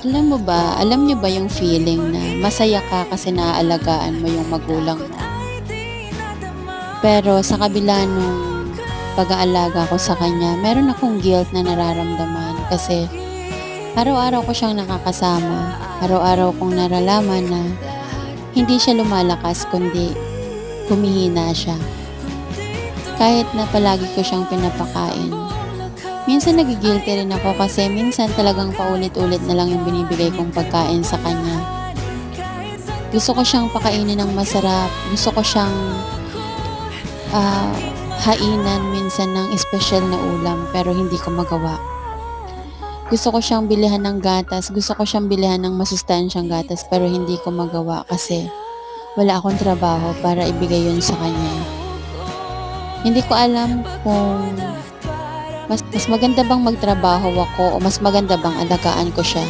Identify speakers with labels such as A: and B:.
A: Alam niyo ba yung feeling na masaya ka kasi naaalagaan mo yung magulang mo? Pero sa kabila nung pag-aalaga ko sa kanya, meron akong guilt na nararamdaman kasi araw-araw ko siyang nakakasama. Araw-araw kong nalalaman na hindi siya lumalakas kundi humihina siya. Kahit na palagi ko siyang pinapakain. Minsan nagi-guilty rin ako kasi minsan talagang paulit-ulit na lang yung binibigay kong pagkain sa kanya. Gusto ko siyang pakainin ng masarap, gusto ko siyang ah, hainan minsan ng espesyal na ulam pero hindi ko magawa. Gusto ko siyang bilhan ng gatas, gusto ko siyang bilhan ng masustansyang gatas pero hindi ko magawa kasi wala akong trabaho para ibigay yun sa kanya. Hindi ko alam kung mas maganda bang magtrabaho ako o mas maganda bang alagaan ko siya.